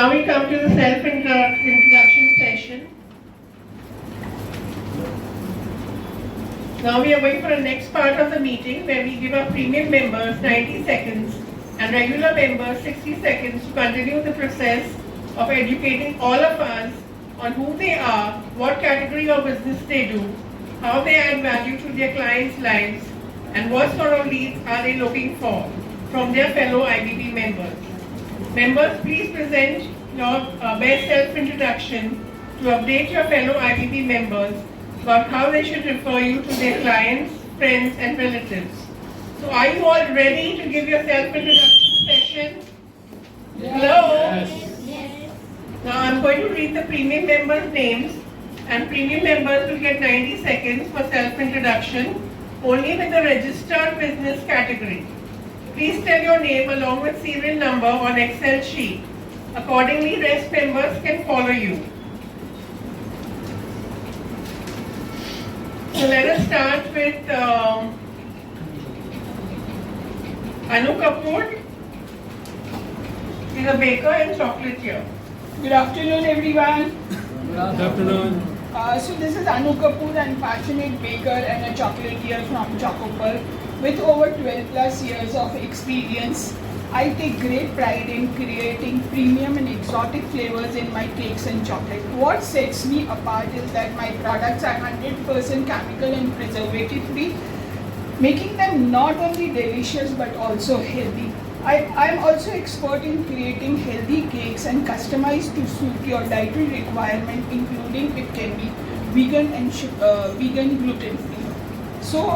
Now we come to the self-introduction session. Now we are going for the next part of the meeting where we give our premium members 90 seconds and regular members 60 seconds to continue the process of educating all of us on who they are, what category of business they do, how they add value to their clients' lives, and what sort of leads are they looking for from their fellow IBB members. Members, please present your best self-introduction to update your fellow IBB members about how they should refer you to their clients, friends, and relatives. So are you all ready to give your self-introduction session? Hello? Yes. Now I'm going to read the premium members' names, and premium members will get 90 seconds for self-introduction only with the registered business category. Please tell your name along with serial number on Excel sheet. Accordingly, rest members can follow you. So let us start with Anu Kapoor. She's a baker and chocolatier. Good afternoon, everyone. Good afternoon. So this is Anu Kapoor, and passionate baker and a chocolatier from Chocopal. With over 12 plus years of experience, I take great pride in creating premium and exotic flavors in my cakes and chocolate. What sets me apart is that my products are 100% chemical and preservative free, making them not only delicious but also healthy. I am also expert in creating healthy cakes and customized to suit your dietary requirement, including it can be vegan and vegan gluten free. So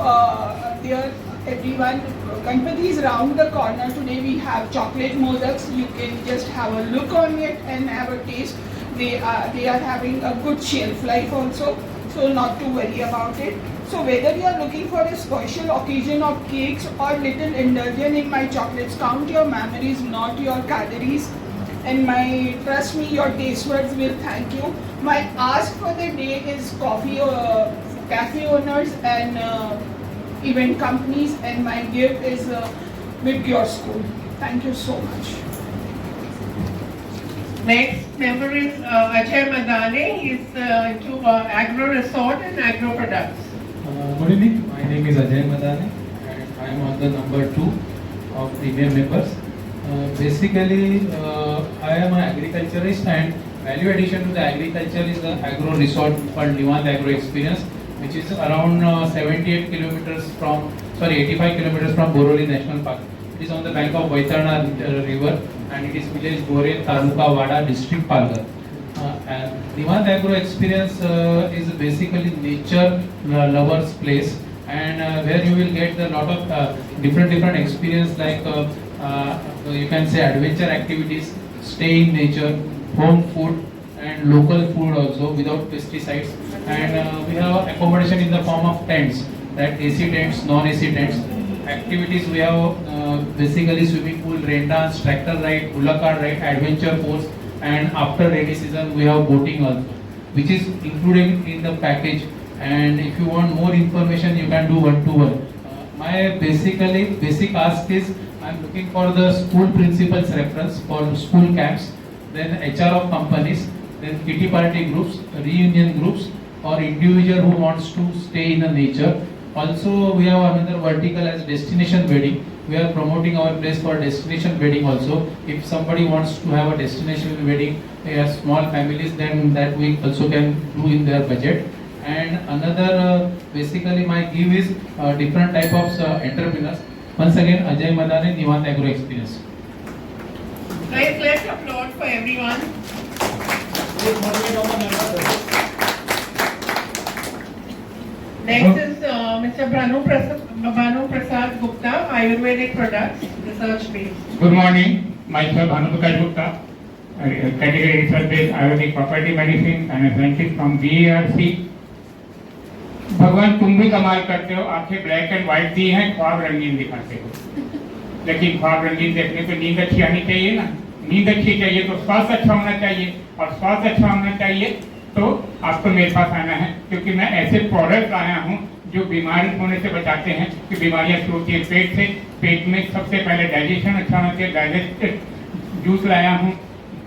dear everyone, Ganpati is round the corner. Today we have chocolate mosaics. You can just have a look on it and have a taste. They are having a good shelf life also, so not to worry about it. So whether you are looking for a special occasion of cakes or little indulgence in my chocolates, count your memories, not your calories. And trust me, your taste buds will thank you. My ask for the day is coffee, cafe owners and event companies, and my gift is with your school. Thank you so much. Next member is Ajay Madane. He is into agro resort and agro products. Good evening. My name is Ajay Madane and I am on the number 2 of premium members. Basically, I am an agriculturist, and value addition to the agriculture is the agro resort called Nivant Agro Experience, which is around 85 kilometers from Boroli National Park. It is on the bank of Vaitarna river, and it is village Gore, Taluka Wada, district Palghar. And Nivant Agro Experience is basically nature lovers place, and where you will get a lot of different experience like you can say adventure activities, stay in nature, home food and local food also without pesticides. And we have accommodation in the form of tents, that AC tents, non-AC tents. Activities we have basically swimming pool, rain dance, tractor ride, bullock cart ride, adventure sports, and after rainy season we have boating also, which is included in the package. And if you want more information, you can do one-to-one. My basic ask is I am looking for the school principal's reference for school camps, then HR of companies, then kitty party groups, reunion groups, or individual who wants to stay in the nature. Also, we have another vertical as destination wedding. We are promoting our place for destination wedding also. If somebody wants to have a destination wedding, small families, then that we also can do in their budget. And another, basically my give is different type of entrepreneurs. Once again, Ajay Madane, Nivant Agro Experience. Guys, let's applaud for everyone. Next is Mr. Bhanu Prasad Gupta, Ayurvedic Products, Research Base. Good morning, myself Bhanu Prasad Gupta, category research based Ayurvedic property medicine and a scientist from BARC. भगवान तुम भी कमाल करते हो, आंखें black and white दी हैं, ख्वाब रंगीन दिखाते हो, लेकिन ख्वाब रंगीन देखने को नींद अच्छी आनी चाहिए ना, नींद अच्छी चाहिए तो स्वास्थ्य अच्छा होना चाहिए, और स्वास्थ्य अच्छा होना चाहिए तो आपको मेरे पास आना है, क्योंकि मैं ऐसे प्रोडक्ट लाया हूँ जो बीमारी होने से बचाते हैं, कि बीमारियाँ शुरू होती है पेट से, पेट में सबसे पहले डाइजेशन अच्छा होना चाहिए, डाइजेस्ट जूस लाया हूँ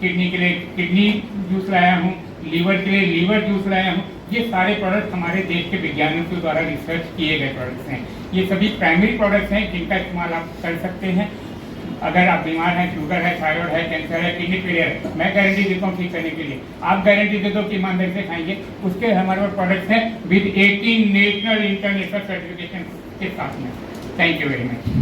किडनी के लिए किडनी जूस लाया हूँ, लीवर के लिए लीवर जूस लाया हूँ। ये सारे प्रोडक्ट हमारे देश के वैज्ञानिकों के द्वारा रिसर्च किए गए प्रोडक्ट्स हैं। ये सभी प्राइमरी प्रोडक्ट्स हैं जिनका इस्तेमाल आप कर सकते हैं। अगर आप बीमार हैं, शुगर है, थायराइड है, कैंसर है, किडनी फेलियर है, मैं गारंटी देता हूँ ठीक करने के लिए। आप गारंटी दे दो कि ईमानदारी से खाएंगे। उसके हमारे पास प्रोडक्ट्स हैं विद 18 नेशनल इंटरनेशनल सर्टिफिकेशन के साथ में। Thank you very much.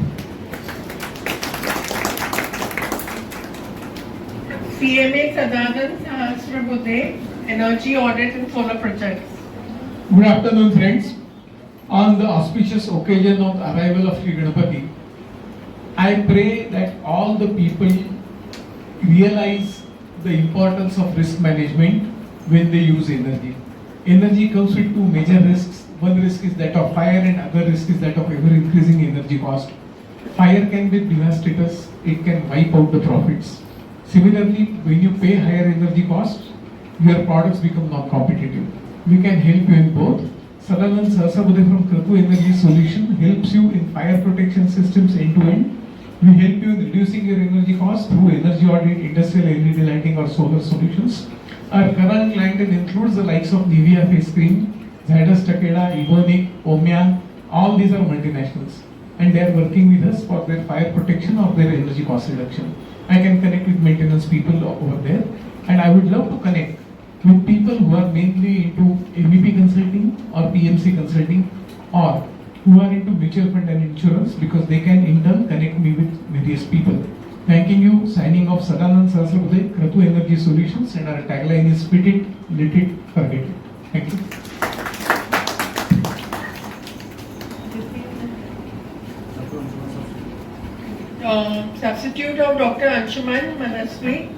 CMA Sadanand Sahasrabudhe, Energy Audit and Solar Projects. Good afternoon, friends. On the auspicious occasion of the arrival of Sri Ganapati, I pray that all the people realize the importance of risk management when they use energy. Energy comes with two major risks. One risk is that of fire and other risk is that of ever increasing energy cost. Fire can be devastating, it can wipe out the profits. Similarly, when you pay higher energy costs, your products become non-competitive. We can help you in both. Sadanand Sahasrabudhe from Kratu Energy Solution helps you in fire protection systems end to end. We help you in reducing your energy costs through energy audit, industrial LED lighting or solar solutions. Our current clientele includes the likes of Nivea face cream, Zydus Takeda, Ebonic, Omya. All these are multinationals and they are working with us for their fire protection or their energy cost reduction. I can connect with maintenance people over there and I would love to connect with people who are mainly into MEP consulting or PMC consulting or who are into mutual fund and insurance because they can in turn connect me with various people. Thanking you, signing off Sadanand Sahasrabudhe, Kratu Energy Solutions, and our tagline is fit it, lit it, forget it. Thank you. Substitute of Dr. Anshuman Manasri.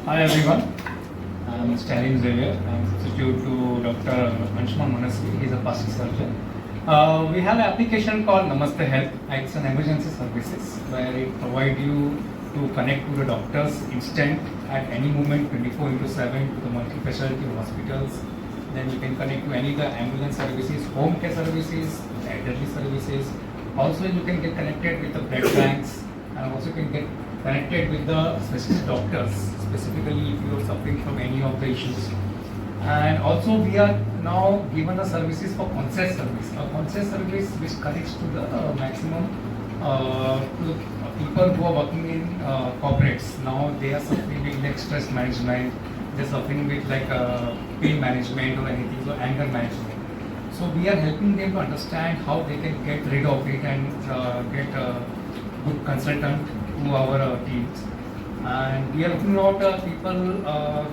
Hi everyone, I'm Stalin Xavier. I'm substitute to Dr. Anshuman Manasri. He's a plastic surgeon. We have an application called Namaste Health. It's an emergency services where it provides you to connect to the doctors instant at any moment 24/7 to the multi-specialty hospitals. Then you can connect to any of the ambulance services, home care services, elderly services. Also you can get connected with the blood banks and also can get connected with the specialist doctors, specifically if you are suffering from any of the issues. And also we are now given the services for concierge service. A concierge service which connects to the maximum to the people who are working in corporates. Now they are suffering with like stress management, they're suffering with like pain management or anything, so anger management. So we are helping them to understand how they can get rid of it and get a good consultant to our teams. And we are looking out people,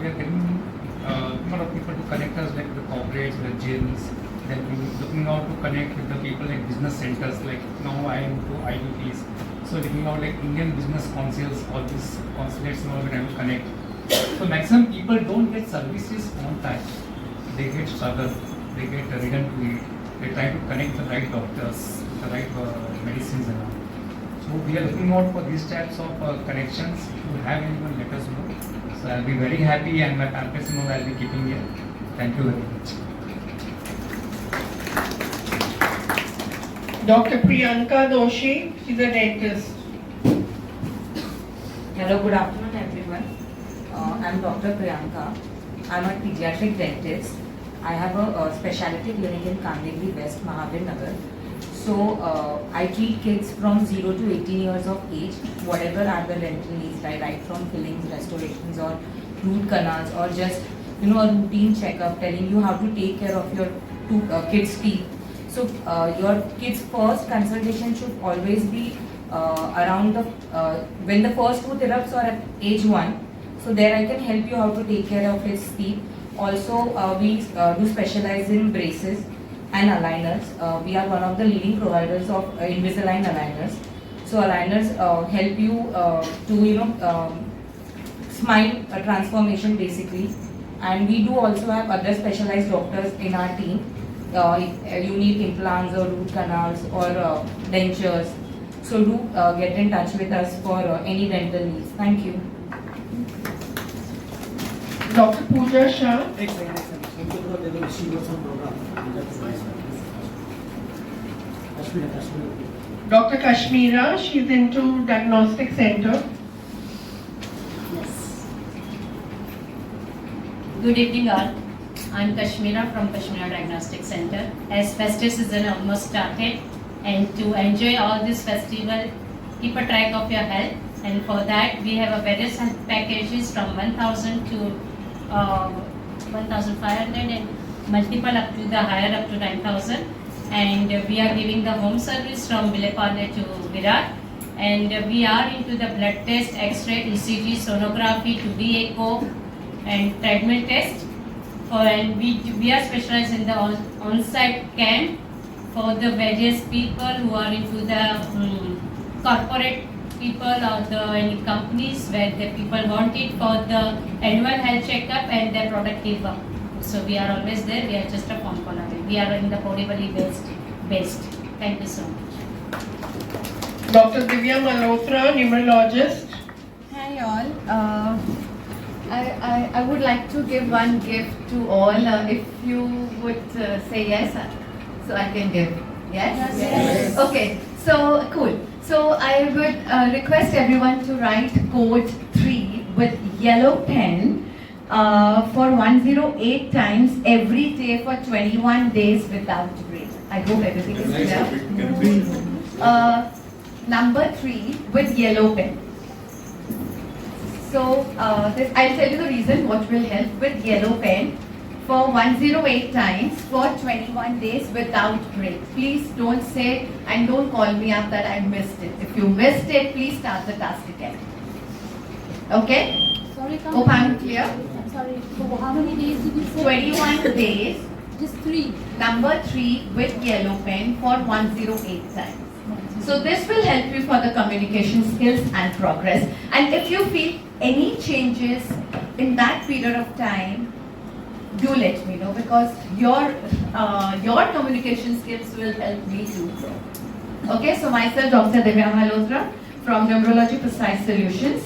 we are getting a lot of people to connect us like the corporates, the gyms. Then we are looking out to connect with the people like business centers, like now I am to IBPs. So looking out like Indian business councils, all these consulates now we have to connect. So maximum people don't get services on time. They get struggle, they get ridden to it. They try to connect the right doctors, the right medicines and all. So we are looking out for these types of connections. If you have anyone, let us know. So I'll be very happy and my pamphlets know I'll be keeping here. Thank you very much. Dr. Priyanka Doshi, she's a dentist. Hello, good afternoon everyone. I'm Dr. Priyanka. I'm a pediatric dentist. I have a specialty clinic in Kandivali West, Mahavir Nagar. So I treat kids from 0 to 18 years of age, whatever are the dental needs, right from fillings, restorations or root canals or just a routine checkup telling you how to take care of your kids' teeth. So your kids' first consultation should always be around when the first tooth erupts or at age 1. So there I can help you how to take care of his teeth. Also we do specialize in braces and aligners. We are one of the leading providers of Invisalign aligners. So aligners help you to smile transformation basically. And we do also have other specialized doctors in our team. If you need implants or root canals or dentures, so do get in touch with us for any dental needs. Thank you. Dr. Pooja Shah. Dr. Kashmira, she's into diagnostic center. Good evening all. I'm Kashmira from Kashmira Diagnostic Center. As festive season almost started, and to enjoy all this festival, keep a track of your health. And for that, we have a various health packages from 1,000 to 1,500 and multiple up to the higher up to 9,000. And we are giving the home service from Vilepale to Virat. And we are into the blood test, X-ray, ECG, sonography, 2D echo, and treadmill test. And we are specialized in the on-site camp for the various people who are into the corporate people or the any companies where the people want it for the annual health checkup and their productive work. So we are always there. We are just a phone call away. We are in the Borivali based. Thank you so much. Dr. Divya Malhotra, numerologist. Hi all. I would like to give one gift to all. If you would say yes, so I can give. Yes? Yes. Okay. So cool. So I would request everyone to write code 3 with yellow pen for 108 times every day for 21 days without break. I hope everything is clear. Number 3 with yellow pen. So I'll tell you the reason what will help with yellow pen for 108 times for 21 days without break. Please don't say and don't call me up that I missed it. If you missed it, please start the task again. Okay? Sorry, Hope I'm clear. I'm sorry. So how many days did you say? 21 days. Just 3. Number 3 with yellow pen for 108 times. So this will help you for the communication skills and progress. And if you feel any changes in that period of time, do let me know because your communication skills will help me to grow. Okay, so myself Dr. Divya Malhotra from Numerology Precise Solutions.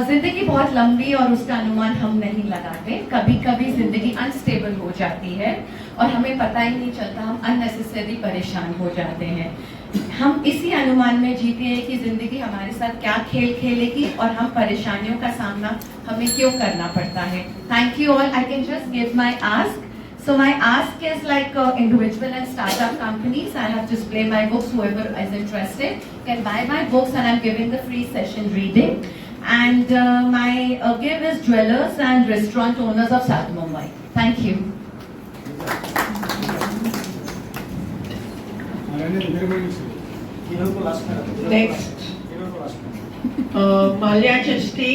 जिंदगी बहुत लंबी और उसका अनुमान हम नहीं लगाते. कभी कभी जिंदगी अनस्टेबल हो जाती है और हमें पता ही नहीं चलता, हम अननेसेसरी परेशान हो जाते हैं. हम इसी अनुमान में जीते हैं कि जिंदगी हमारे साथ क्या खेल खेलेगी और हम परेशानियों का सामना हमें क्यों करना पड़ता है. Thank you all. I can just give my ask. So my ask is like individual and startup companies. I have displayed my books. Whoever is interested can buy my books, and I'm giving the free session reading. And my give is jewelers and restaurant owners of South Mumbai. Thank you. Next. Malya Chishti.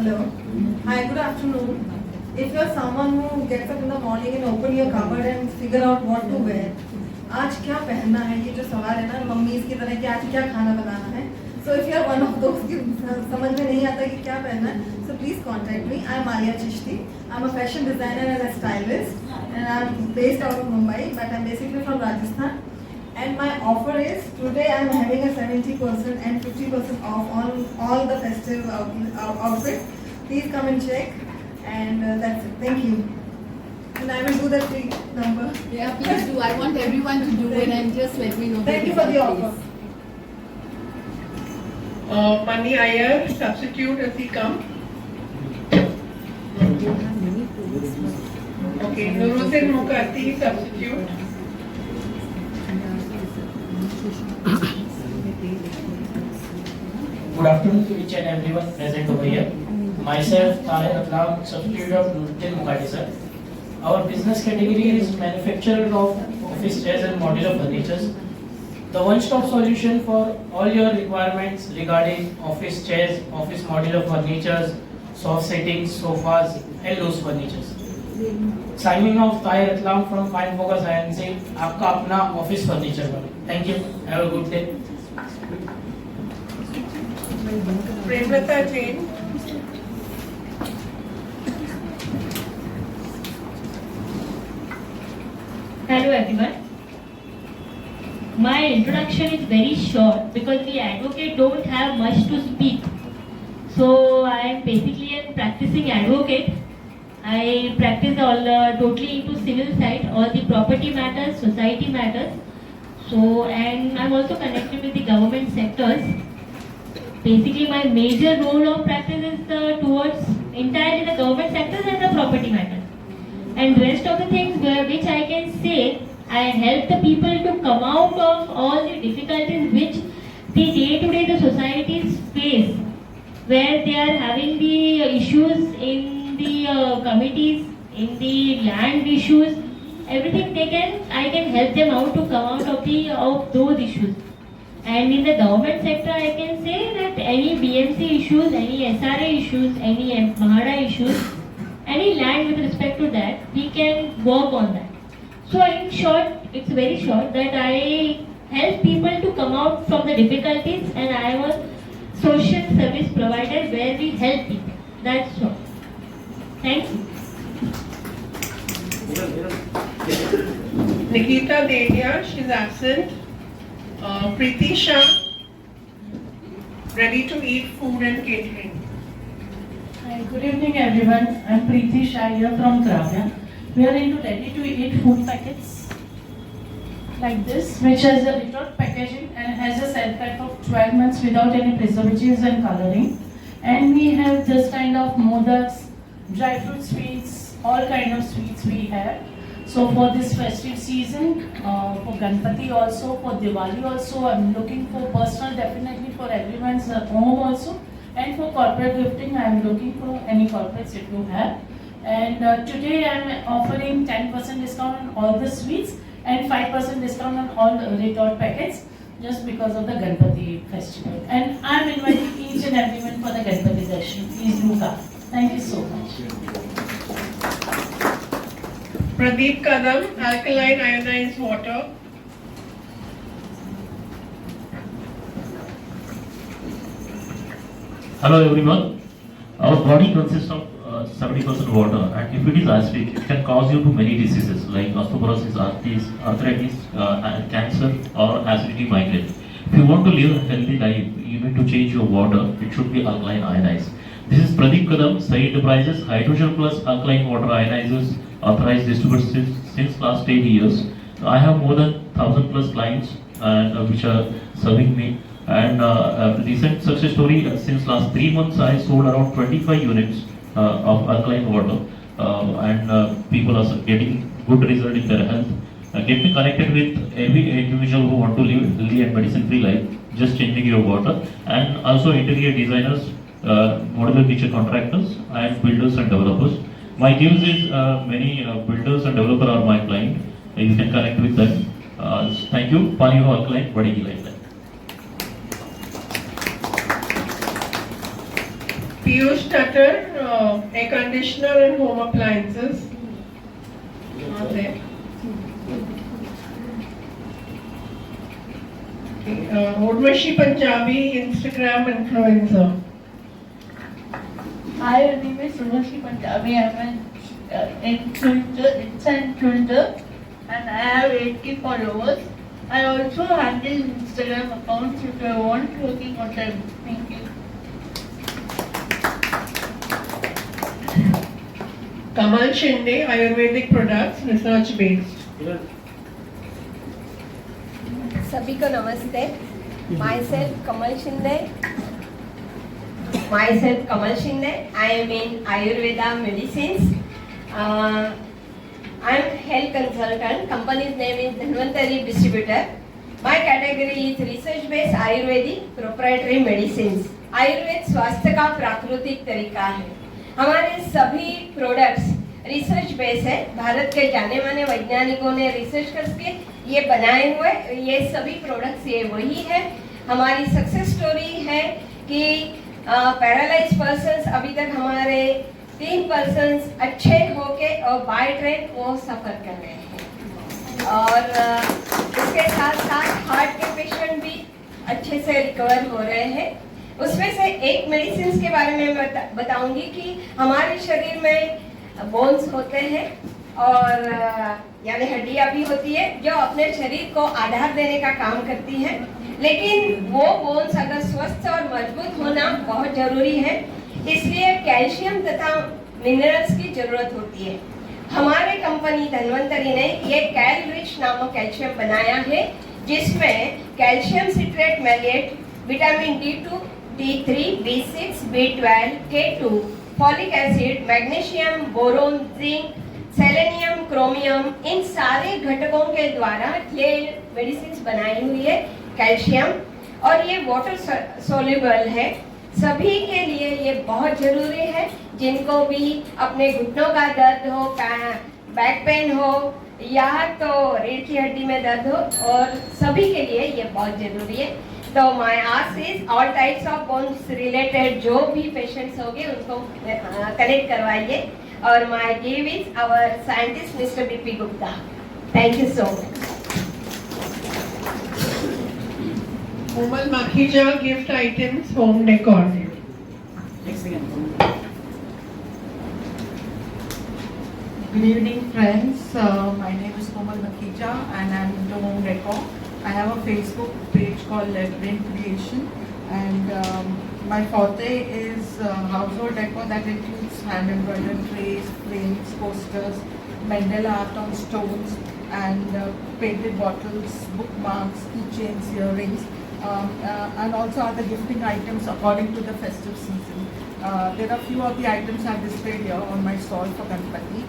Hello. Hi, good afternoon. If you're someone who gets up in the morning and open your cupboard and figure out what to wear, आज क्या पहनना है, ये जो सवाल है ना mummies की तरह कि आज क्या खाना बनाना है. So if you're one of those की समझ में नहीं आता कि क्या पहनना है, so please contact me. I'm Malya Chishti. I'm a fashion designer and a stylist, and I'm based out of Mumbai, but I'm basically from Rajasthan. And my offer is today I'm having a 70% and 50% off on all the festive outfits. Please come and check, and that's it. Thank you. And I will do the free number. Yeah, please do. I want everyone to do it and just let me know. Thank you for the offer. Mani Iyer, substitute as he come. Okay, Nuruddin Mukherjee, substitute. Good afternoon to each and everyone present over here. Myself, Tahir Atlam, substitute of Nuruddin Mukherjee sir. Our business category is manufacturer of office chairs and modular furniture. The one-stop solution for all your requirements regarding office chairs, office modular furniture, soft settings, sofas, and loose furniture. Signing off Tahir Atlam from Fine Focus INC, आपका अपना office furniture वाला. Thank you. Have a good day. Premlata Jain. Hello everyone. My introduction is very short because the advocate don't have much to speak. So I am basically a practicing advocate I practice all totally into civil side, all the property matters, society matters. So, and I'm also connected with the government sectors. Basically, my major role of practice is towards entirely the government sectors and the property matters. And rest of the things which I can say, I help the people to come out of all the difficulties which the day-to-day the societies face, where they are having the issues in the committees, in the land issues, everything I can help them out to come out of those issues. And in the government sector, I can say that any BMC issues, any SRA issues, any Mahara issues, any land with respect to that, we can work on that. So in short, it's very short that I help people to come out from the difficulties, and I am a social service provider where we help people. That's all. Thank you. Nikita Dedia, she's absent. Preeti Shah, ready to eat food and catering. Hi, good evening everyone. I'm Preeti Shah here from Kravya. We are into ready to eat food packets like this, which has a retort packaging and has a shelf life of 12 months without any preservatives and coloring. And we have this kind of modaks, dry fruit sweets, all kind of sweets we have. So for this festive season, for Ganpati also, for Diwali also, I'm looking for personal, definitely for everyone's home also. And for corporate gifting, I'm looking for any corporates if you have. And today I'm offering 10% discount on all the sweets and 5% discount on all retort packets just because of the Ganpati festival. And I'm inviting each and everyone for the Ganpati darshan. Please do come. Thank you so much. Pradeep Kadam, alkaline ionized water. Hello everyone. Our body consists of 70% water, and if it is acidic, it can cause you to many diseases like osteoporosis, arthritis, and cancer, or acidity migraine. If you want to live a healthy life, you need to change your water. It should be alkaline ionized. This is Pradeep Kadam, Sai Enterprises, Hydrogen Plus Alkaline Water Ionizers, authorized distributor since last 8 years. I have more than 1,000 plus clients which are serving me. And a recent success story, since last 3 months I sold around 25 units of alkaline water, and people are getting good result in their health. Get me connected with every individual who want to live healthy and medicine free life, just changing your water. And also interior designers, modular kitchen contractors, and builders and developers. My news is many builders and developers are my client. You can connect with them. Thank you. Pani ho alkaline, badegi like that. Piyush Tutter, air conditioner and home appliances. Not there. Urvashi Punjabi, Instagram influencer. Hi, my name is Urvashi Punjabi. I'm an influencer, and I have 80 followers. I also handle Instagram accounts if you want working on them. Thank you. Kamal Shinde, Ayurvedic products, research based. सभी को नमस्ते. Myself Kamal Shinde. Myself Kamal Shinde. I am in Ayurveda medicines. I am health consultant. Company's name is Dhanvantari Distributor. My category is research-based Ayurvedic proprietary medicines. Ayurveda स्वास्थ्य का प्राकृतिक तरीका है. हमारे सभी प्रोडक्ट्स रिसर्च बेस है. भारत के जाने माने वैज्ञानिकों ने रिसर्च करके ये बनाए हुए ये सभी प्रोडक्ट्स ये वही है. हमारी सक्सेस स्टोरी है कि पैरालाइज पर्सन्स अभी तक हमारे 3 पर्सन्स अच्छे होके और बाय ट्रेन वो सफर कर रहे हैं. और इसके साथ साथ हार्ट के पेशेंट भी अच्छे से रिकवर हो रहे हैं. उसमें से एक मेडिसिन के बारे में बताऊंगी कि हमारे शरीर में बोन्स होते हैं और यानी हड्डियां भी होती है जो अपने शरीर को आधार देने का काम करती हैं. लेकिन वो बोन्स अगर स्वस्थ और मजबूत होना बहुत जरूरी है. इसलिए कैल्शियम तथा मिनरल्स की जरूरत होती है। हमारे कंपनी धन्वंतरी ने ये कैलरिच नामक कैल्शियम बनाया है, जिसमें calcium citrate malate, vitamin D2, D3, B6, B12, K2, folic acid, magnesium, boron, zinc, selenium, chromium, इन सारे घटकों के द्वारा ये मेडिसिन बनाई हुई है कैल्शियम, और ये वाटर सोल्यूबल है। सभी के लिए ये बहुत जरूरी है, जिनको भी अपने घुटनों का दर्द हो, बैक पेन हो या तो रीढ़ की हड्डी में दर्द हो, और सभी के लिए ये बहुत जरूरी है। तो my ask is all types of bones related जो भी पेशेंट्स होंगे उनको कनेक्ट करवाइए, और my give is our scientist mister BP Gupta. Thank you so much. Komal Makhija gift items home decor. Good evening, friends. My name is Komal Makhija and I'm into home decor. I have a Facebook page called Labyrinth Creation, and my forte is household decor that includes hand embroidered trays, frames, posters, mandala art on stones, and painted bottles, bookmarks, keychains, earrings. And also other gifting items according to the festive season. There are few of the items are displayed here on my stall for Ganpati.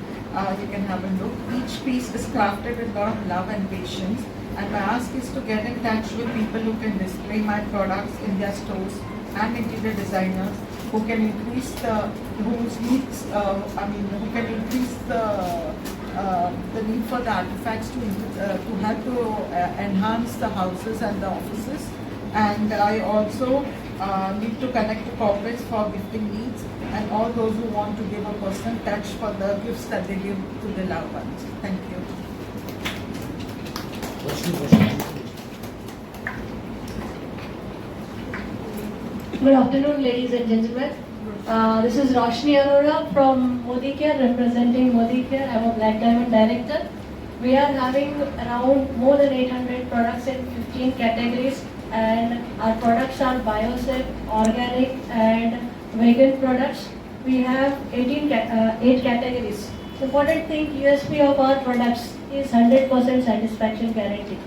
You can have a look. Each piece is crafted with a lot of love and patience. And my ask is to get in touch with people who can display my products in their stores, and interior designers who can increase the who can increase the need for the artifacts to help to enhance the houses and the offices. And I also need to connect to corporates for gifting needs and all those who want to give a personal touch for the gifts that they give to their loved ones. Thank you. Good afternoon, ladies and gentlemen. This is Roshni Arora from Modi Care, representing Modi Care. I am a Black Diamond Director. We are having around more than 800 products in 15 categories, and our products are biosafe, organic and vegan products. We have 8 categories. The important thing, USP of our products is 100% satisfaction guarantee.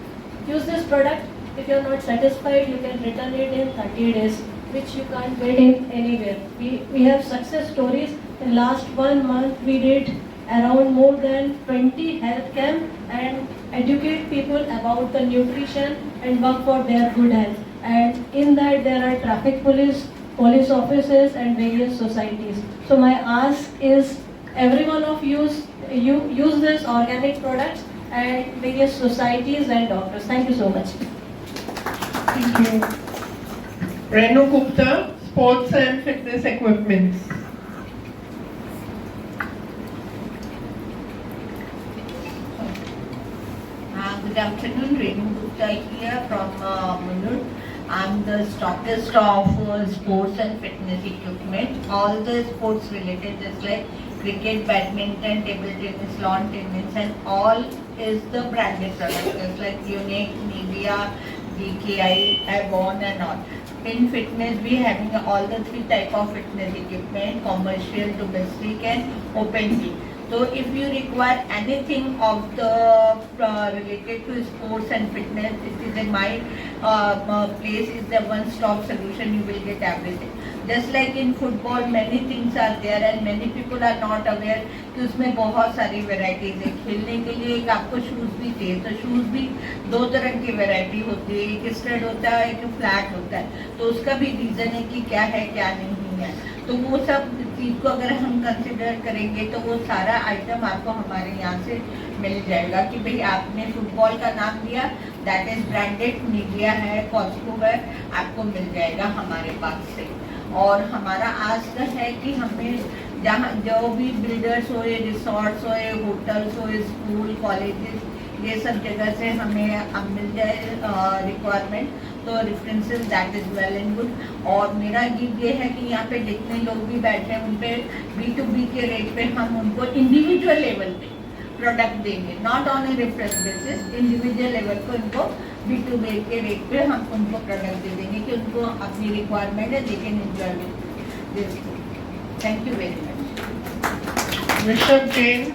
Use this product. If you are not satisfied, you can return it in 30 days, which you can't get in anywhere. We have success stories. In last 1 month, we did around more than 20 health camp and educate people about the nutrition and work for their good health. And in that there are traffic police officers and various societies. So my ask is every one of you use this organic products and various societies and doctors. Thank you so much. Thank you. Renu Gupta, sports and fitness equipment. Good afternoon, Renu Gupta here from Munur. I'm the stockist of sports and fitness equipment. All the sports related, just like cricket, badminton, table tennis, lawn tennis, and all is the branded product, just like Unique, Nivea, DKI, Avon, and all. In fitness, we having all the 3 type of fitness equipment: commercial, domestic, and open gym. So if you require anything of the related to sports and fitness, it is in my place is the one-stop solution. You will get everything. Just like in football, many things are there and many people are not aware कि उसमें बहुत सारी varieties है। खेलने के लिए एक आपको शूज भी चाहिए, तो शूज भी 2 तरह की वेराइटी होती है, एक स्टड होता है, एक फ्लैट होता है। तो उसका भी रीजन है कि क्या है क्या नहीं है। तो वो सब चीज़ को अगर हम कंसिडर करेंगे तो वो सारा आइटम आपको हमारे यहाँ से मिल जाएगा कि भाई आपने फुटबॉल का नाम दिया, दैट इज ब्रांडेड, निविया है, कॉस्को है, आपको मिल जाएगा हमारे पास से। और हमारा आस्क है कि हमें जहाँ जो भी बिल्डर्स हो, रिसोर्ट्स हो, होटल्स हो, स्कूल, कॉलेजेस, ये सब जगह से हमें अब मिल जाए रिक्वायरमेंट, तो references that is well and good. और मेरा गिव ये है कि यहाँ पे जितने लोग भी बैठे हैं उन पे B2B के रेट पे हम उनको इंडिविजुअल लेवल पे प्रोडक्ट देंगे, not on a reference basis. Individual level को इनको B2B के रेट पे हम उनको प्रोडक्ट दे देंगे कि उनको अपनी रिक्वायरमेंट है, they can enjoy with this. Thank you very much. Rishabh Jain,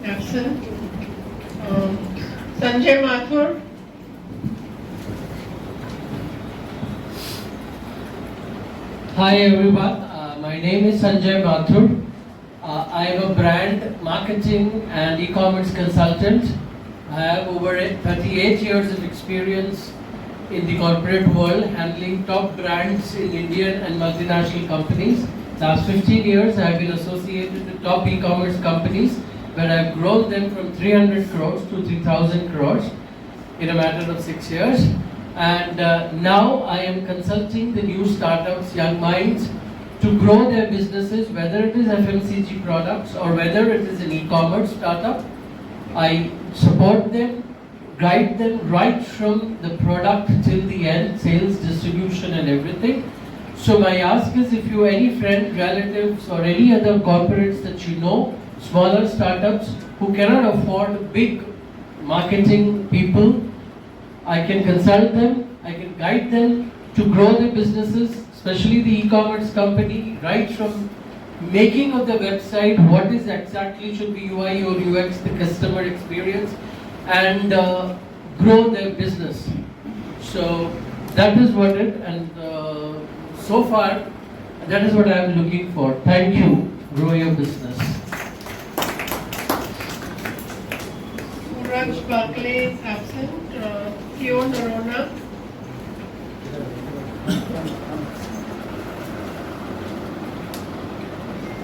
absent. Sanjay Mathur. Hi everyone, my name is Sanjay Mathur. I am a brand marketing and e-commerce consultant. I have over 38 years of experience in the corporate world handling top brands in Indian and multinational companies. Last 15 years I have been associated with top e-commerce companies where I have grown them from 300 crores to 3,000 crores in a matter of 6 years. And now I am consulting the new startups, young minds, to grow their businesses, whether it is FMCG products or whether it is an e-commerce startup. I support them, guide them right from the product till the end, sales, distribution and everything. So my ask is, if you any friend, relatives or any other corporates that you know, smaller startups who cannot afford big marketing people, I can consult them, I can guide them to grow their businesses, especially the e-commerce company, right from making of the website, what is exactly should be UI or UX, the customer experience, and grow their business. So that is what it, and so far that is what I am looking for. Thank you. Grow your business. Suraj Barclay is absent. Theo Norona.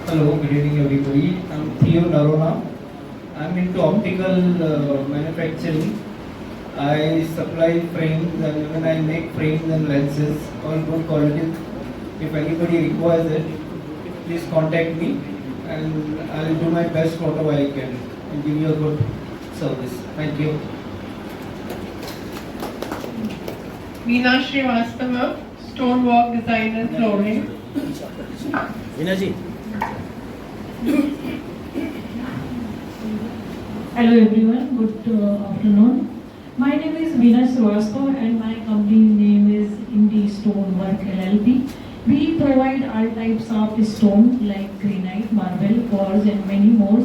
Hello, good evening everybody. I'm Theo Narona. I'm into optical manufacturing. I supply frames and even I make frames and lenses, all good quality. If anybody requires it, please contact me and I'll do my best whatever I can and give you a good service. Thank you. Veena Srivastava, Stonework Design and Flooring. Veena ji. Hello everyone, good afternoon. My name is Veena Srivastava and my company name is Indie Stonework LLP. We provide all types of stone like granite, marble, quartz and many more.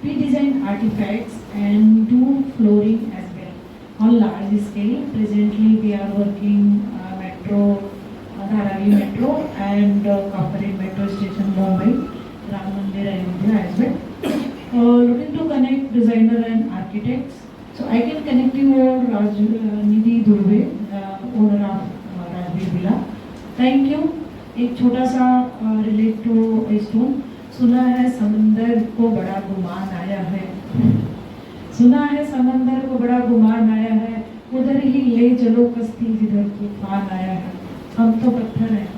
We design artifacts and do flooring as well on large scale. Presently we are working metro, Dharavi metro and Corporate metro station Mumbai, Ram Mandir Ayodhya as well. Looking to connect designer and architects. So I can connect you or Nidhi Durve, owner of Rajveer Villa. Thank you. एक छोटा सा relate to stone. सुना है समंदर को बड़ा गुमान आया है, सुना है समंदर को बड़ा गुमान आया है, उधर ही ले चलो कश्ती जिधर तूफान आया है. हम तो पत्थर हैं,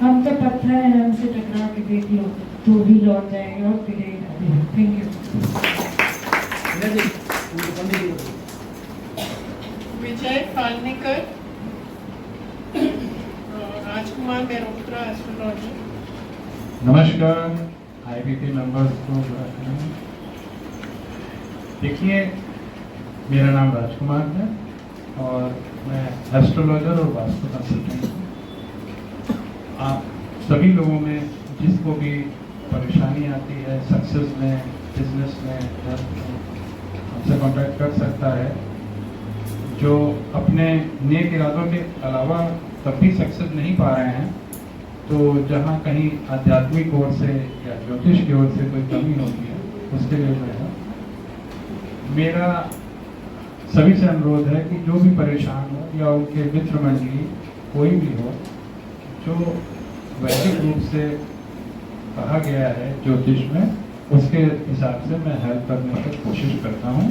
हम तो पत्थर हैं, हमसे टकरा के देख लो तो भी लौट जाएंगे और फिर. Thank you. Vijay Palnikar. Rajkumar Mehrotra, astrology. नमस्कार IBP मेंबर्स को. देखिए, मेरा नाम राजकुमार है और मैं एस्ट्रोलॉजर और वास्तु कंसल्टेंट हूँ. आप सभी लोगों में जिसको भी परेशानी आती है सक्सेस में, बिजनेस में, हमसे कांटेक्ट कर सकता है. जो अपने नेक इरादों के अलावा तब भी सक्सेस नहीं पा रहे हैं, तो जहाँ कहीं आध्यात्मिक ओर से या ज्योतिष की ओर से कोई कमी होती है, उसके लिए जो है मेरा सभी से अनुरोध है कि जो भी परेशान हो या उनके मित्र मंडली कोई भी हो, जो वैदिक रूप से कहा गया है ज्योतिष में, उसके हिसाब से मैं हेल्प करने की कोशिश करता हूँ.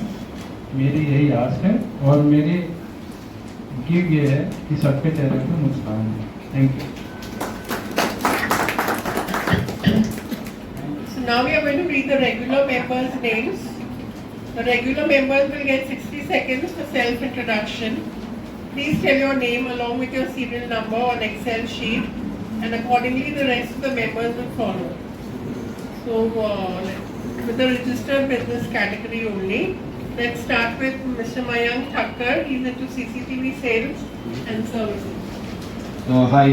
मेरी यही आस है और मेरी गिव ये है कि सबके चेहरे पे मुस्कान है. Thank you. So now we are going to read the regular members' names. The regular members will get 60 seconds for self-introduction. Please tell your name along with your serial number on Excel sheet, and accordingly the rest of the members will follow. So with the registered business category only. Let's start with Mr. Mayank Thakkar. He's into CCTV sales and services. Hi,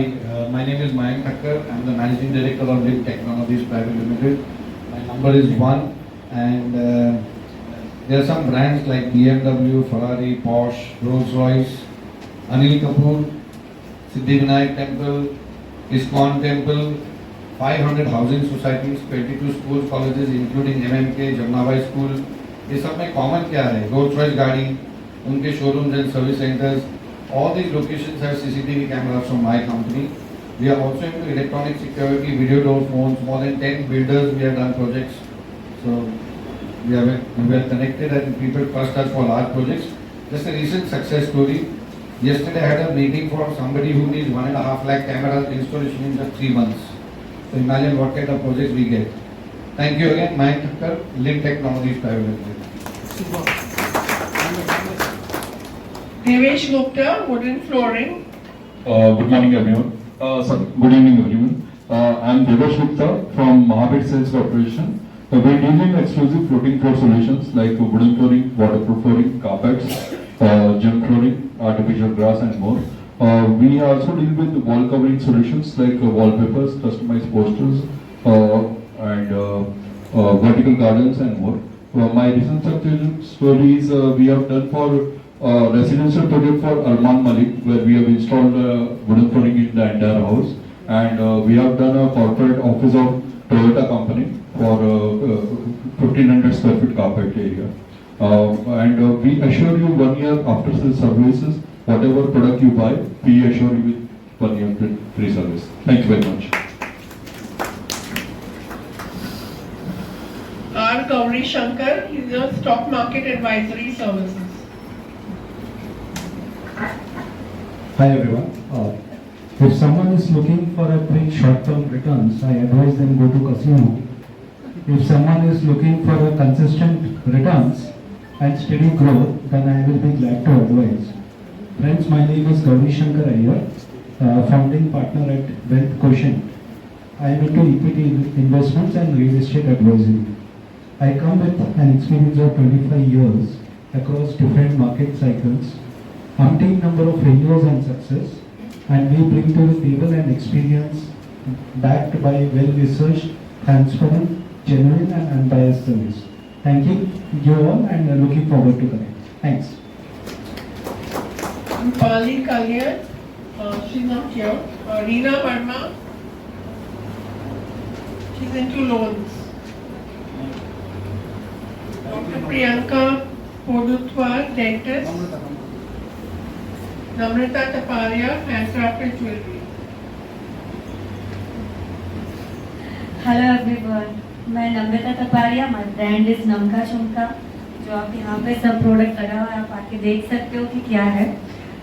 my name is Mayank Thakkar. I'm the Managing Director of Link Technologies Private Limited. My number is 1, and there are some brands like BMW, Ferrari, Porsche, Rolls-Royce, Anil Kapoor, Siddhivinayak Temple, ISKCON Temple, 500 housing societies, 22 schools, colleges including MMK, Jamnabai School. ये सब में common क्या है? Rolls Royce गाड़ी, उनके showrooms and service centers, all these locations have CCTV cameras from my company. We are also into electronic security, video door phones, more than 10 builders we have done projects. So we are connected and people trust us for large projects. Just a recent success story. Yesterday I had a meeting for somebody who needs 1.5 lakh camera installation in just 3 months. So imagine what kind of projects we get. Thank you again, Mayank Thakkar, Link Technologies Private Limited. Devesh Gupta, wooden flooring. Good morning everyone. Good evening everyone. I am Devesh Gupta from Mahabir Sales Corporation. We deal in exclusive floating floor solutions like wooden flooring, waterproof flooring, carpets, gem flooring, artificial grass and more. We also deal with wall covering solutions like wallpapers, customized posters and vertical gardens and more. My recent success stories we have done for residential project for Arman Malik, where we have installed wooden flooring in the entire house, and we have done a corporate office of Toyota company for 1500 square feet carpet area. And we assure you 1 year after sales services, whatever product you buy, we assure you with 1 year free service. Thank you very much. R. Gauri Shankar, he's a stock market advisory services. Hi everyone. If someone is looking for a quick short-term returns, I advise them go to casino. If someone is looking for a consistent returns and steady growth, then I will be glad to advise. Friends, my name is Gauri Shankar Iyer, founding partner at Wealth Quotient. I am into equity investments and real estate advisory. I come with an experience of 25 years across different market cycles, umpteen number of failures and success, and we bring to the table an experience backed by well-researched, transparent, genuine and unbiased service. Thank you all, and looking forward to connect. Thanks. Pali Kalyan, she's not here. Reena Verma, she's into loans. Dr. Priyanka Podutwar, dentist. Namrata Taparia, handcrafted jewelry. Hello everyone, मैं नम्रता Taparia, my brand is नमका चुमका, जो आप यहाँ पे सब product लगा हुआ है, आप आके देख सकते हो कि क्या है।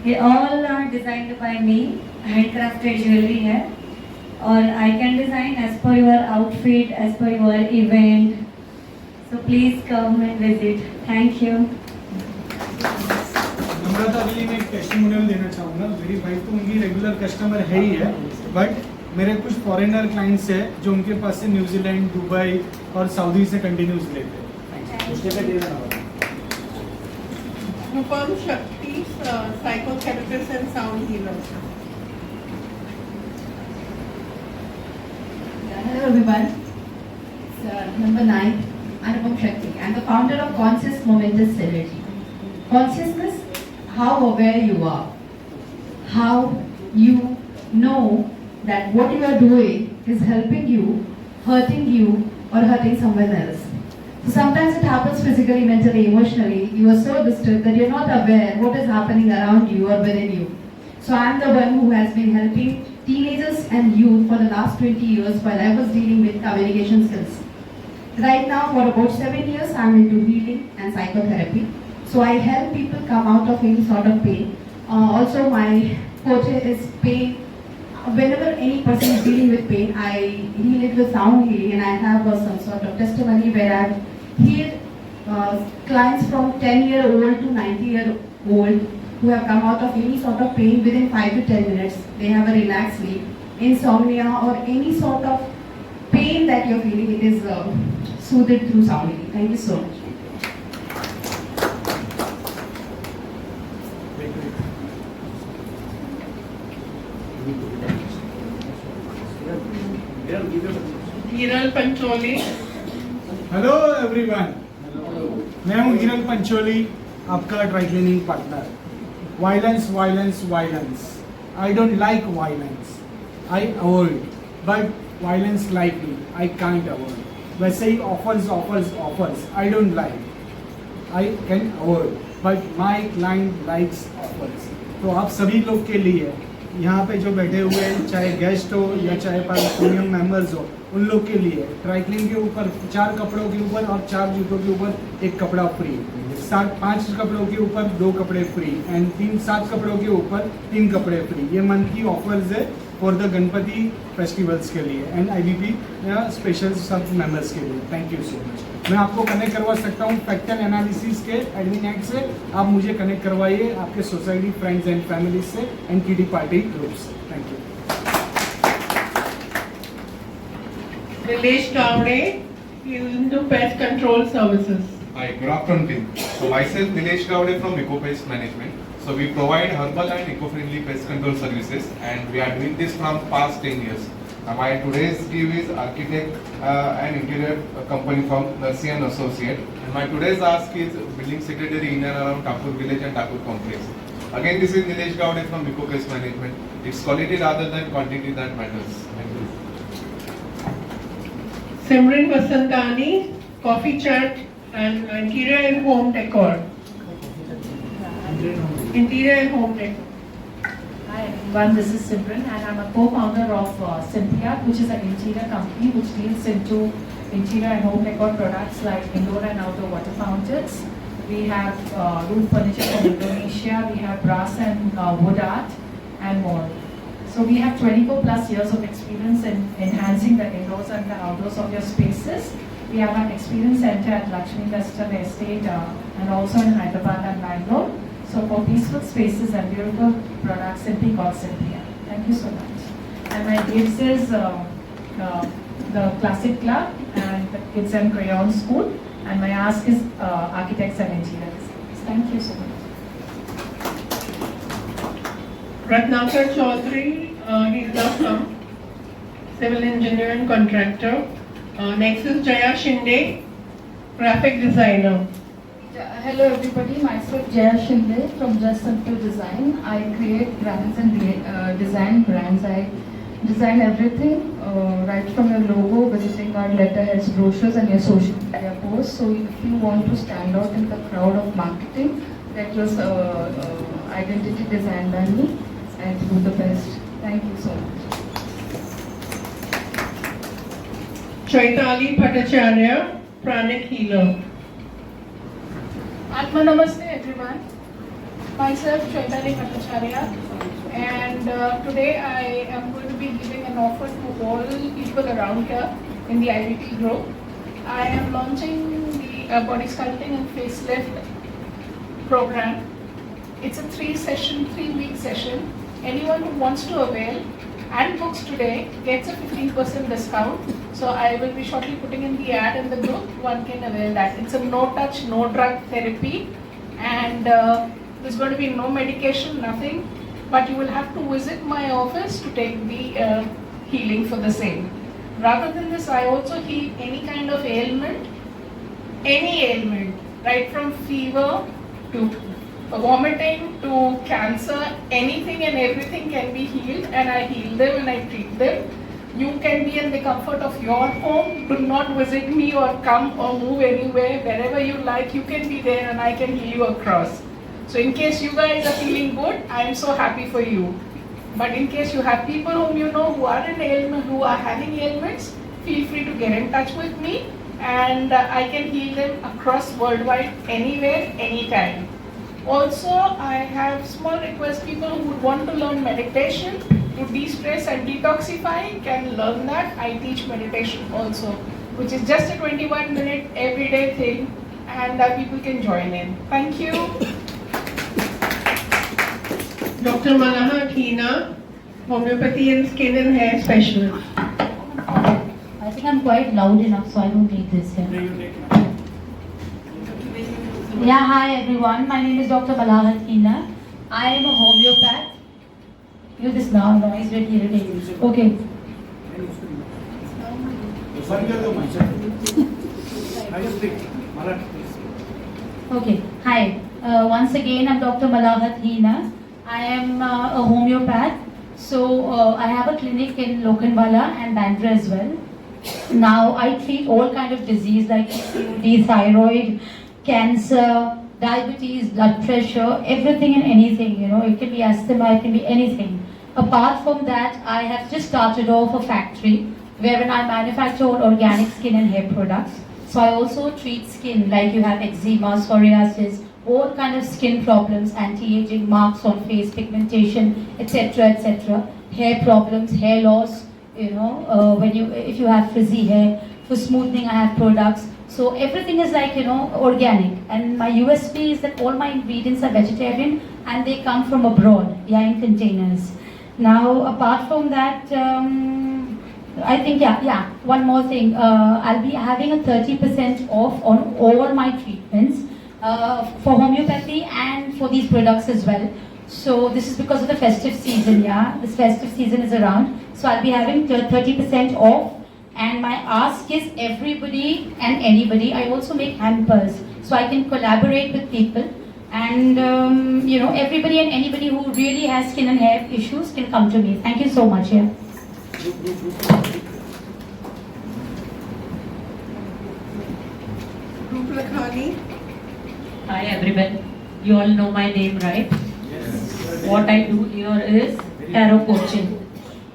ये all are designed by me, handcrafted jewellery है और I can design as per your outfit, as per your event, so please come and visit. Thank you. Namrata के लिए मैं एक टेस्टिमोनियल देना चाहूँगा। मेरी वाइफ तो उनकी रेगुलर कस्टमर है ही है, बट मेरे कुछ फॉरेनर क्लाइंट्स हैं जो उनके पास से न्यूजीलैंड, दुबई और सऊदी से कंटिन्यूस लेते हैं। उसके पे देना होगा। Rupam Shakti, psychotherapist and sound healer. Hello everyone. It's number 9, Anupam Shakti. I'm the founder of Conscious Momentous Synergy. Consciousness, how aware you are, how you know that what you are doing is helping you, hurting you, or hurting someone else. So sometimes it happens physically, mentally, emotionally. You are so disturbed that you're not aware what is happening around you or within you. So I'm the one who has been helping teenagers and youth for the last 20 years while I was dealing with communication skills. Right now, for about 7 years, I'm into healing and psychotherapy. So I help people come out of any sort of pain. Also, my forte is pain. Whenever any person is dealing with pain, I heal it with sound healing, and I have some sort of testimony where I've healed clients from 10-year-old to 90-year-old who have come out of any sort of pain within 5 to 10 minutes. They have a relaxed sleep, insomnia, or any sort of pain that you're feeling. It is soothed through sound healing. Thank you so much. Hiral Pancholi, hello everyone, मैं हूं हिरल पंचोली, आपका dry cleaning partner. Violence violence violence, I don't like violence, I avoid, but violence like me, I can't avoid. वैसे ही offers offers offers, I don't like, I can avoid, but my client likes offers. तो आप सभी लोग के लिए यहाँ पे जो बैठे हुए हैं, चाहे गेस्ट हो या चाहे प्रीमियम मेंबर्स हो, उन लोग के लिए ड्राई क्लीन के ऊपर 4 कपड़ों के ऊपर और 4 जूतों के ऊपर 1 कपड़ा फ्री, 5 कपड़ों के ऊपर 2 कपड़े फ्री एंड 7 कपड़ों के ऊपर 3 कपड़े फ्री। ये मंथ की ऑफर्स है फॉर द गणपति फेस्टिवल्स के लिए एंड IBP स्पेशल सब मेंबर्स के लिए। Thank you so much. मैं आपको कनेक्ट करवा सकता हूँ फैक्टर एनालिसिस के एडमिन एक्ट से, आप मुझे कनेक्ट करवाइए आपके सोसाइटी फ्रेंड्स एंड फैमिली से एंड किटी पार्टी ग्रुप से। Thank you. Nilesh Gowde, he is into pest control services. Hi, good afternoon team. So myself Nilesh Gowde from EcoPest Management. So we provide herbal and eco-friendly pest control services and we are doing this from past 10 years. My today's give is architect and interior company from Narsi and Associate. And my today's ask is building secretary in and around Thakur village and Thakur complex. Again, this is Nilesh Gowde from EcoPest Management. It's quality rather than quantity that matters. Thank you. Simran Vasantani, Coffee Chat and Interior and Home Decor. Interior and Home Decor. Hi everyone, this is Simran and I'm a co-founder of Cynthia, which is an interior company which deals into interior and home decor products like indoor and outdoor water fountains. We have roof furniture from Indonesia, we have brass and wood art and more. So we have 24 plus years of experience in enhancing the indoors and the outdoors of your spaces. We have an experience center at Lakshmi Western Estate and also in Hyderabad and Bangalore. So for peaceful spaces and beautiful products, simply call Cynthia. Thank you so much. And my gifts is the Classic Club and the Kids and Crayon School. And my ask is architects and interior designers. Thank you so much. Ratnakar Chaudhary, he is now from civil engineer and contractor. Next is Jaya Shinde, graphic designer. Hello everybody, myself Jaya Shinde from Just Simple Design. I create brands and design brands. I design everything, right from your logo, visiting card, letterheads, brochures and your social media posts. So if you want to stand out in the crowd of marketing, get your identity designed by me and do the best. Thank you so much. Chaitali Bhattacharya, pranic healer. Atma Namaste everyone. Myself Chaitali Bhattacharya and today I am going to be giving an offer to all people around here in the IBP group. I am launching the body sculpting and facelift program. It's a 3-week session. Anyone who wants to avail and books today gets a 15% discount. So I will be shortly putting in the ad in the group. One can avail that. It's a no touch, no drug therapy and there's going to be no medication, nothing. But you will have to visit my office to take the healing for the same. Rather than this, I also heal any kind of ailment, right from fever to vomiting to cancer, anything and everything can be healed and I heal them and I treat them. You can be in the comfort of your home. Do not visit me or come or move anywhere. Wherever you like, you can be there and I can heal you across. So in case you guys are feeling good, I am so happy for you. But in case you have people whom you know who are in ailment, who are having ailments, feel free to get in touch with me and I can heal them across worldwide, anywhere, anytime. Also, I have small request, people who would want to learn meditation to de-stress and detoxify can learn that. I teach meditation also, which is just a 21-minute everyday thing and people can join in. Thank you. Dr. Malaha Athena, homeopathy and skin and hair specialist. I think I'm quite loud enough, so I don't need this here. Yeah, hi everyone. My name is Dr. Malaha Athena. I am a homeopath. You this now noise very irritating. Okay. Okay, hi. Once again, I'm Dr. Malahat Hina. I am a homeopath. So I have a clinic in Lokhandwala and Bandra as well. Now I treat all kind of disease like PCOD, thyroid, cancer, diabetes, blood pressure, everything and anything. You know, it can be asthma, it can be anything. Apart from that, I have just started off a factory wherein I manufacture all organic skin and hair products. So I also treat skin like you have eczema, psoriasis, all kind of skin problems, anti-aging, marks on face, pigmentation, etc., etc. Hair problems, hair loss. You know, if you have frizzy hair, for smoothing I have products. So everything is like, you know, organic. And my USP is that all my ingredients are vegetarian and they come from abroad, in containers. Now, apart from that, I think, one more thing. I'll be having a 30% off on all my treatments for homeopathy and for these products as well. So this is because of the festive season, this festive season is around. So I'll be having 30% off, and my ask is everybody and anybody. I also make hampers, so I can collaborate with people, and you know, everybody and anybody who really has skin and hair issues can come to me. Thank you so much. Hi everyone, you all know my name, right? Yes. What I do here is tarot coaching.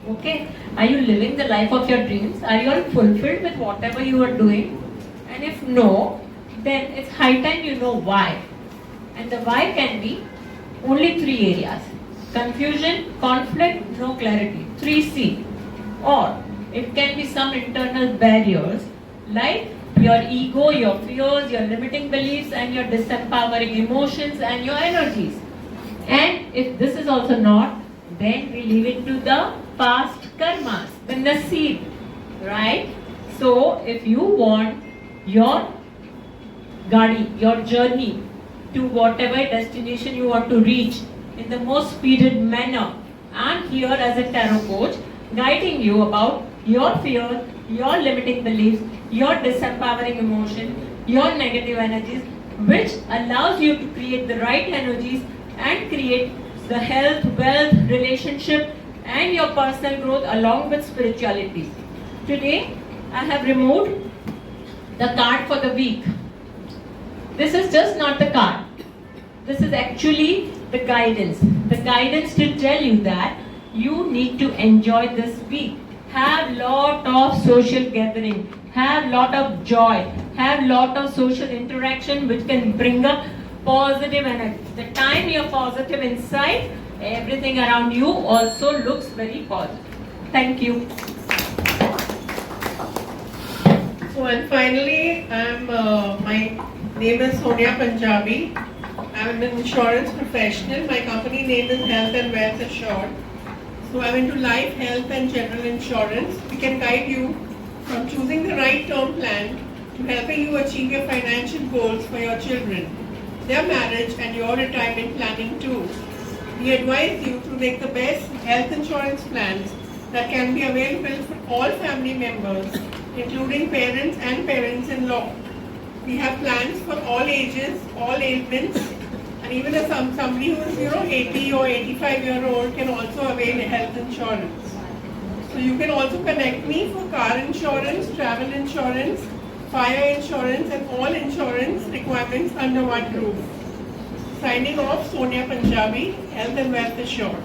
Okay, are you living the life of your dreams? Are you all fulfilled with whatever you are doing? And if no, then it's high time you know why. And the why can be only 3 areas: confusion, conflict, no clarity, 3C. Or it can be some internal barriers like your ego, your fears, your limiting beliefs, and your disempowering emotions and your energies. And if this is also not, then we leave it to the past karmas, then the seed, right? So if you want your gadi, your journey to whatever destination you want to reach in the most speeded manner, I'm here as a tarot coach guiding you about your fear, your limiting beliefs, your disempowering emotion, your negative energies, which allows you to create the right energies and create the health, wealth, relationship and your personal growth along with spirituality. Today, I have removed the card for the week. This is just not the card. This is actually the guidance. The guidance to tell you that you need to enjoy this week. Have lot of social gathering. Have lot of joy. Have lot of social interaction which can bring up positive energy. The time you're positive inside, everything around you also looks very positive. Thank you. So and finally, my name is Sonia Punjabi. I'm an insurance professional. My company name is Health and Wealth Assured. So I'm into life, health and general insurance. We can guide you from choosing the right term plan to helping you achieve your financial goals for your children, their marriage and your retirement planning too. We advise you to make the best health insurance plans that can be available for all family members, including parents and parents-in-law. We have plans for all ages, all ailments, and even if somebody who is 80 or 85-year-old can also avail health insurance. So you can also connect me for car insurance, travel insurance, fire insurance and all insurance requirements under one roof. Signing off, Sonia Punjabi, Health and Wealth Assured.